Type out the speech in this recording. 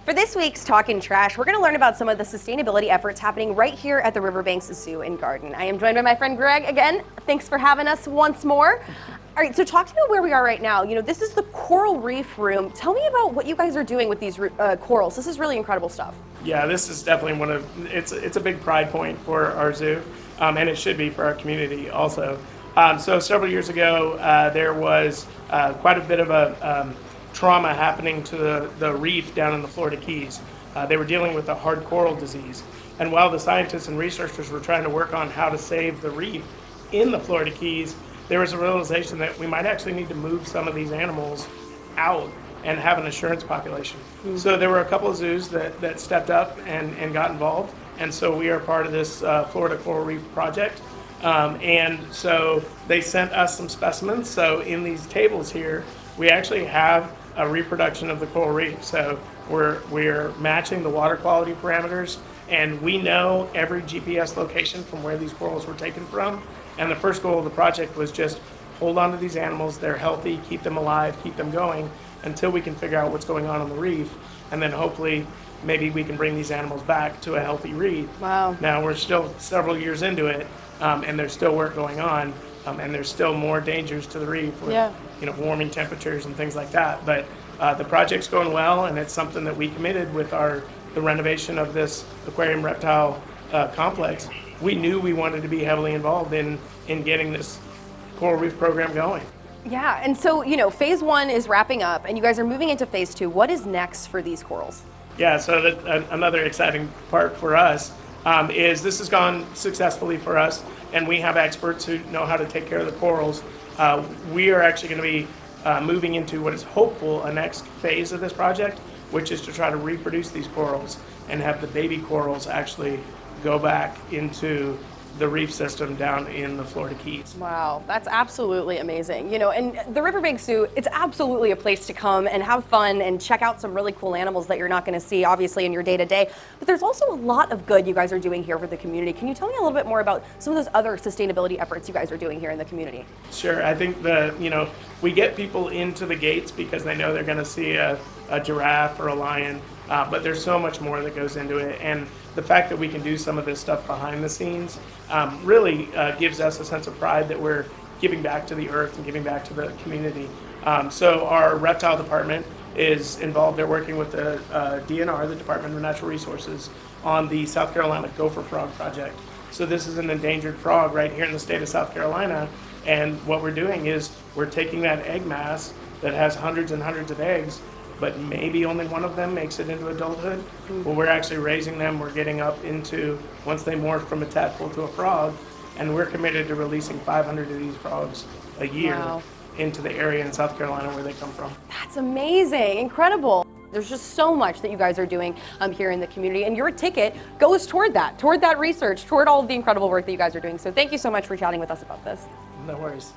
For this week's Talkin' Trash, we're going to learn about some of the sustainability efforts happening right here at the Riverbanks Zoo and Garden. I am joined by my friend Greg again. Thanks for having us once more. All right, so talk to me about where we are right now. You know, this is the coral reef room. Tell me about what you guys are doing with these corals. This is really incredible stuff. Yeah, this is definitely it's a big pride point for our zoo, and it should be for our community also. So several years ago, there was quite a bit of a trauma happening to the reef down in the Florida Keys. They were dealing with a hard coral disease. And while the scientists and researchers were trying to work on how to save the reef in the Florida Keys, there was a realization that we might actually need to move some of these animals out and have an assurance population. So there were a couple of zoos that stepped up and got involved. And so we are part of this Florida Coral Reef project. And so they sent us some specimens. So in these tables here, we actually have a reproduction of the coral reef. So we're matching the water quality parameters, and we know every GPS location from where these corals were taken from. And the first goal of the project was just hold on to these animals. They're healthy, keep them alive, keep them going until we can figure out what's going on the reef. And then hopefully maybe we can bring these animals back to a healthy reef. Wow. Now we're still several years into it, and there's still work going on. And there's still more dangers to the reef with warming temperatures and things like that. But the project's going well, and it's something that we committed with the renovation of this aquarium reptile complex. We knew we wanted to be heavily involved in getting this coral reef program going. Yeah, and so, phase one is wrapping up, and you guys are moving into phase two. What is next for these corals? Yeah, so another exciting part for us is this has gone successfully for us, and we have experts who know how to take care of the corals. We are actually going to be moving into what is hopeful a next phase of this project, which is to try to reproduce these corals and have the baby corals actually go back into the reef system down in the Florida Keys. Wow, that's absolutely amazing. And the Riverbanks Zoo, it's absolutely a place to come and have fun and check out some really cool animals that you're not going to see, obviously, in your day-to-day. But there's also a lot of good you guys are doing here for the community. Can you tell me a little bit more about some of those other sustainability efforts you guys are doing here in the community? Sure. I think we get people into the gates because they know they're going to see a giraffe or a lion, but there's so much more that goes into it. And the fact that we can do some of this stuff behind the scenes really gives us a sense of pride that we're giving back to the earth and giving back to the community. So our reptile department is involved. They're working with the DNR, the Department of Natural Resources, on the South Carolina gopher frog project. So this is an endangered frog right here in the state of South Carolina. And what we're doing is we're taking that egg mass that has hundreds and hundreds of eggs, but maybe only one of them makes it into adulthood. Well, we're actually raising them. We're getting up into, once they morph from a tadpole to a frog, and we're committed to releasing 500 of these frogs a year into the area in South Carolina where they come from. That's amazing, incredible. There's just so much that you guys are doing here in the community, and your ticket goes toward that research, toward all of the incredible work that you guys are doing. So thank you so much for chatting with us about this. No worries.